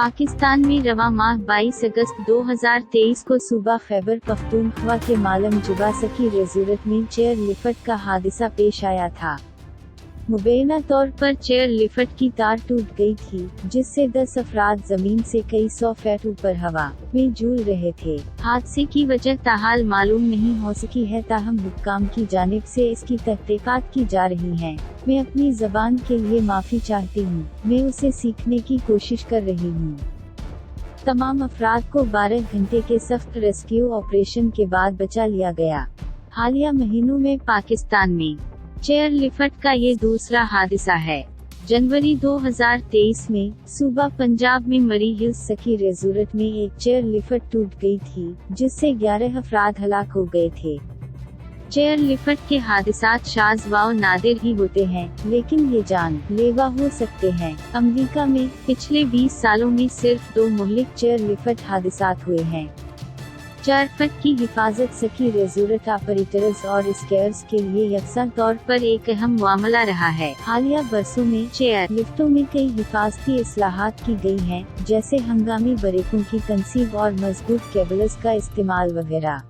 पाकिस्तान में रवां माह 22 अगस्त 2023 को सूबा खैबर पख्तूनख्वा के मालम जुबा सकी रेजोरेट में चेयर लिफ्ट का हादसा पेश आया था। मुबैना तौर पर चेयर लिफ्ट की तार टूट गई थी, जिससे 10 अफराद जमीन से कई 100 फीट ऊपर हवा में झूल रहे थे। हादसे की वजह ताहाल मालूम नहीं हो सकी है, ताहम हुक्काम की जानिब से इसकी तहकीकात की जा रही है। मैं अपनी ज़बान के लिए माफ़ी चाहती हूँ, मैं उसे सीखने की कोशिश कर रही हूँ। तमाम अफराद को 12 घंटे के सख्त रेस्क्यू ऑपरेशन के बाद बचा लिया गया। हालिया महीनों में पाकिस्तान में चेयर लिफ्ट का ये दूसरा हादसा है। जनवरी 2023 में सूबा पंजाब में मरी हिल्स सकी रेजोरेट में एक चेयर लिफ्ट टूट गई थी, जिससे 11 अफराद हलाक हो गए थे। चेयर लिफ्ट के हादसात शाज़ व नादिर ही होते हैं, लेकिन ये जान लेवा हो सकते हैं। अमेरिका में पिछले 20 सालों में सिर्फ 2 मुहलिक चेयर लिफ्ट हादसात हुए हैं। चेयर लिफ्ट की हिफाजत सकी रेजोरेट ऑपरेटर्स और स्केयर्स के लिए यकसा तौर पर एक अहम मामला रहा है। हालिया बरसों में चेयर लिफ्टों में कई हिफाजती इस्लाहात की गई हैं, जैसे हंगामी ब्रेकों की तनसीब और मजबूत केबल्स का इस्तेमाल वगैरह।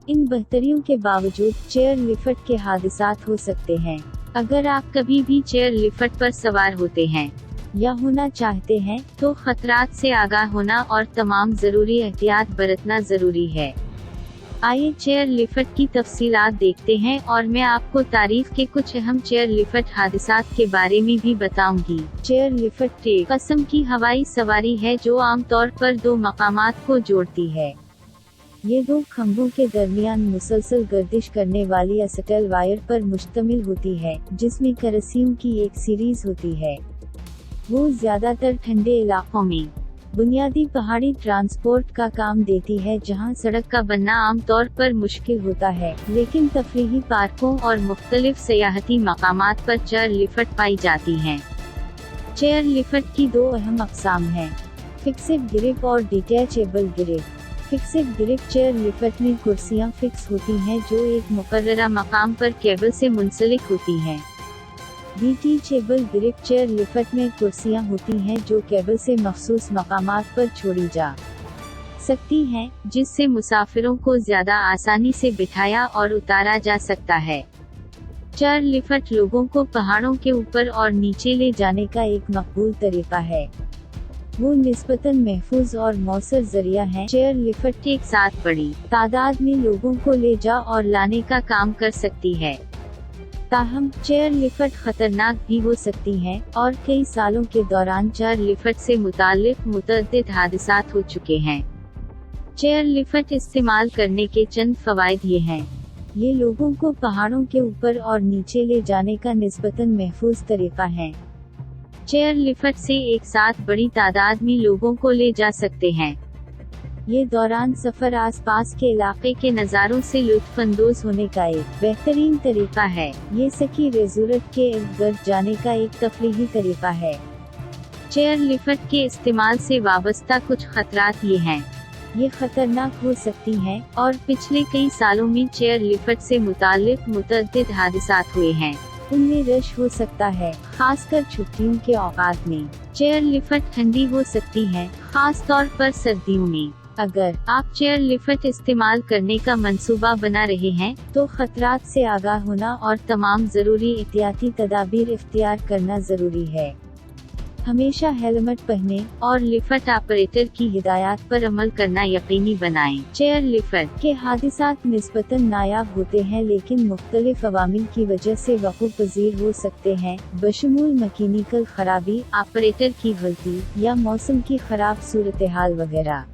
इन बेहतरियों के बावजूद चेयर लिफ्ट के हादसात हो सकते हैं। अगर आप कभी भी चेयर लिफ्ट पर सवार होते हैं या होना चाहते हैं, तो खतरात से आगाह होना और तमाम जरूरी एहतियात बरतना जरूरी है। आइए चेयर लिफ्ट की तफसीलात देखते हैं और मैं आपको तारीख के कुछ अहम चेयर लिफ्ट हादसात के बारे में भी बताऊंगी। चेयर लिफ्ट एक किस्म की हवाई सवारी है जो आमतौर पर 2 मकामात को जोड़ती है। ये 2 खंभों के दरमियान मुसलसल गर्दिश करने वाली असटल वायर पर मुश्तमिल होती है, जिसमें करसियों की एक सीरीज होती है। वो ज्यादातर ठंडे इलाकों में बुनियादी पहाड़ी ट्रांसपोर्ट का काम देती है, जहां सड़क का बनना आमतौर पर मुश्किल होता है, लेकिन तफरीही पार्कों और मुख्तलिफ सयाहती मकामात पर चेयर लिफ्ट पाई जाती हैं। चेयर लिफ्ट की 2 अहम अक़साम हैं, फिक्स्ड ग्रिप और detachable grip. Fixed grip chair lift में कुर्सियां फिक्स होती हैं जो एक मुकर्ररा मकाम पर केबल से मुंसलिक होती हैं। डिटैचेबल ग्रिप चेयर लिफ्ट में कुर्सियां होती हैं जो केबल से मखसूस मकामात पर छोड़ी जा सकती हैं, जिससे मुसाफिरों को ज्यादा आसानी से बिठाया और उतारा जा सकता है। चेयर लिफ्ट लोगों को पहाड़ों के ऊपर और नीचे ले जाने का एक मकबूल तरीका है। वो निस्बतन महफूज और मौसर जरिया है। चेयर लिफ्ट एक साथ बड़ी तादाद में लोगों को ले जा और लाने का काम कर सकती है। ताहम चेयर लिफ्ट खतरनाक भी हो सकती हैं, और कई सालों के दौरान चेयर लिफ्ट से मुताल्लिक मुतअद्दिद हादसात हो चुके हैं। चेयर लिफ्ट इस्तेमाल करने के चंद फवायद ये हैं। ये लोगों को पहाड़ों के ऊपर और नीचे ले जाने का निस्बतन महफूज तरीका है। चेयर लिफ्ट से एक साथ बड़ी तादाद में लोगों को ले जा सकते हैं। ये दौरान सफर आसपास के इलाके के नज़ारों से लुत्फ अंदोज होने का एक बेहतरीन तरीका है। ये सकी रेजोरेट के इर्द-गिर्द जाने का एक तफरीही तरीका है। चेयर लिफ्ट के इस्तेमाल से वाबस्ता कुछ खतरात ये हैं। ये खतरनाक हो सकती हैं, और पिछले कई सालों में चेयर लिफ्ट से मुताल्लिक मुतअद्दिद हादसात हुए हैं। उनमें रश हो सकता है, खासकर छुट्टियों के औकात में। चेयर लिफ्ट ठंडी हो सकती है, खास तौर पर सर्दियों में। अगर आप चेयर लिफ्ट इस्तेमाल करने का मंसूबा बना रहे हैं, तो खतरात से आगाह होना और तमाम जरूरी एहतियाती तदाबीर इख्तियार करना जरूरी है। हमेशा हेलमेट पहने और लिफ्ट ऑपरेटर की हिदायत पर अमल करना यकीनी बनाएं। चेयर लिफ्ट के हादसात निस्बतन नायाब होते हैं, लेकिन मुख्तलिफ अवामिल की वजह से वक़ूअ पज़ीर हो सकते हैं, बशमूल मैकेनिकल खराबी, ऑपरेटर की गलती या मौसम की खराब सूरत-ए-हाल वगैरह।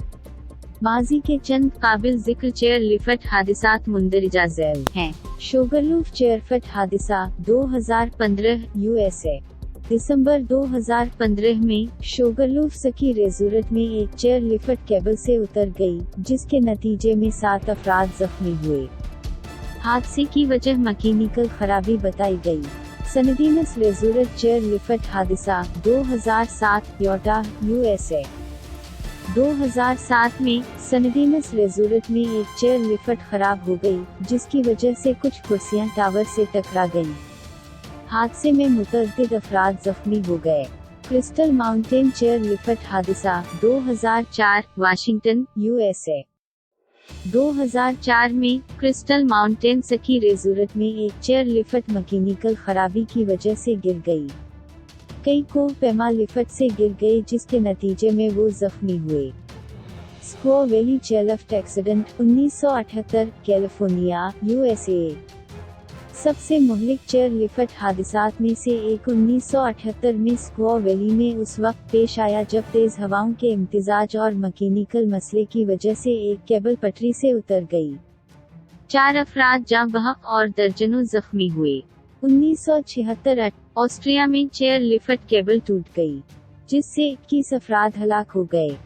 माजी के चंद काबिल जिक्र चेयर लिफ्ट हादसात मुंदरजा झैल हैं। शोगरलूफ चेयर लिफ्ट हादसा 2015 यूएसए। दिसंबर 2015 में शोगरलूफ सकी रेजोरेट में एक चेयर लिफ्ट केबल से उतर गई, जिसके नतीजे में 7 अफराद जख्मी हुए। हादसे की वजह मैकेनिकल खराबी बताई गई। सनदीनस रेजोरेट चेयर लिफ्ट हादसा 2007 योटा यूएसए। 2007 में सनदीनस रेजोरेट में एक चेयर लिफ्ट खराब हो गई, जिसकी वजह से कुछ कुर्सियां टावर से टकरा गईं। हादसे में मुतअद्दिद अफराद जख्मी हो गए, क्रिस्टल माउंटेन चेयर लिफ्ट हादसा 2004 वाशिंगटन, यूएसए। 2004 में क्रिस्टल माउंटेन सकी रिजॉर्ट में एक चेयर लिफ्ट मैकेनिकल खराबी की वजह से गिर गई। कई को पैमा लिफ्ट से गिर गए जिसके नतीजे में वो जख्मी हुए। Squaw valley chairlift accident 1978 California, USA. सबसे मुहलिक चेयर लिफ्ट हादसात में से एक 1978 में स्क्वॉ वैली में उस वक्त पेश आया जब तेज हवाओं के इम्तिजाज और मैकेनिकल मसले की वजह से एक केबल पटरी से उतर गई। 4 अफराद जाँ बहक और दर्जनों जख्मी हुए। 1976 ऑस्ट्रिया में चेयर लिफ्ट केबल टूट गई, जिससे 21 अफराद हलाक हो गए।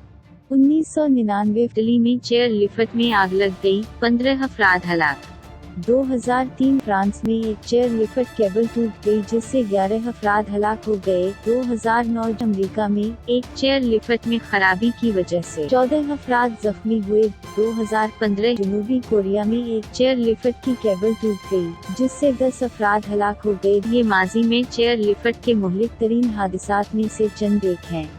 1999 इटली में चेयर लिफ्ट में आग लग गई, 15 अफराद हलाक। 2003 फ्रांस में एक चेयर लिफ्ट केबल टूट गई जिससे 11 अफराद हलाक हो गए। 2009 अमेरिका में एक चेयर लिफ्ट में खराबी की वजह से 14 अफराद जख्मी हुए। 2015 जनूबी कोरिया में एक चेयर लिफ्ट की केबल टूट गई जिससे 10 अफराद हलाक हो गए। ये माजी में चेयर लिफ्ट के मुहलिक तरीन हादसात में से चंद एक हैं।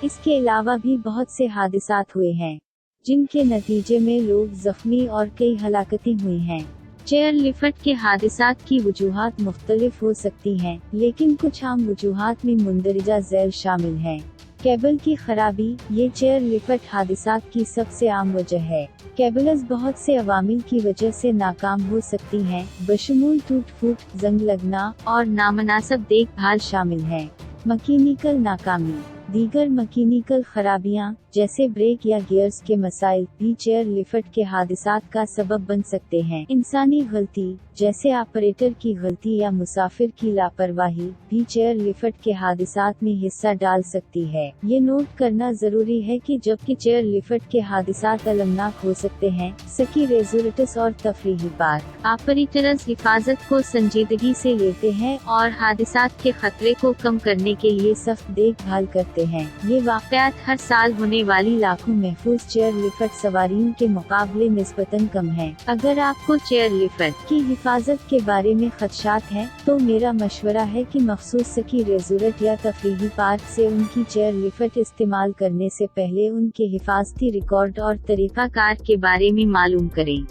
इसके अलावा भी बहुत से हादसात हुए हैं जिनके नतीजे में लोग जख्मी और कई हलाकतें हुई हैं। चेयर लिफ्ट के हादसात की वजूहात मुख्तलिफ हो सकती हैं, लेकिन कुछ आम वजूहात में मुंदरजा झैल शामिल हैं। केबल की खराबी ये चेयर लिफ्ट हादसात की सबसे आम वजह है। केबल्स बहुत से अवामिल की वजह से नाकाम हो सकती हैं, बशमूल टूट फूट, जंग लगना और नामनासिब देखभाल शामिल है। मैकेनिकल नाकामी दीगर मैकेनिकल खराबियां जैसे ब्रेक या गियर्स के मसाइल भी चेयर लिफ्ट के हादसात का सबब बन सकते हैं। इंसानी गलती जैसे ऑपरेटर की गलती या मुसाफिर की लापरवाही भी चेयर लिफ्ट के हादसात में हिस्सा डाल सकती है। ये नोट करना जरूरी है कि जबकि चेयर लिफ्ट के हादसात अलमनाक हो सकते हैं, सकी रिजॉर्ट्स और तफरीही पार्क ऑपरेटर्स हिफाजत को संजीदगी से लेते हैं और हादसात के खतरे को कम करने के लिए सख्त देखभाल करते हैं। ये वाक़यात हर साल होने वाली लाखों महफूज चेयर लिफ्ट सवारियों के मुकाबले निस्बतन कम हैं। अगर आपको चेयर लिफ्ट की हिफाजत के बारे में खदशात हैं, तो मेरा मशवरा है कि मखसूस सकी रिजॉर्ट या तफरीही पार्क से उनकी चेयर लिफ्ट इस्तेमाल करने से पहले उनके हिफाजती रिकॉर्ड और तरीक़ाकार के बारे में मालूम करें।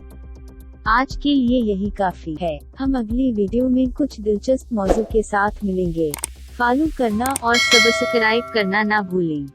आज के लिए यही काफी है। हम अगली वीडियो में कुछ दिलचस्प मौजू के साथ मिलेंगे। फॉलो करना और सब्सक्राइब करना ना भूलें।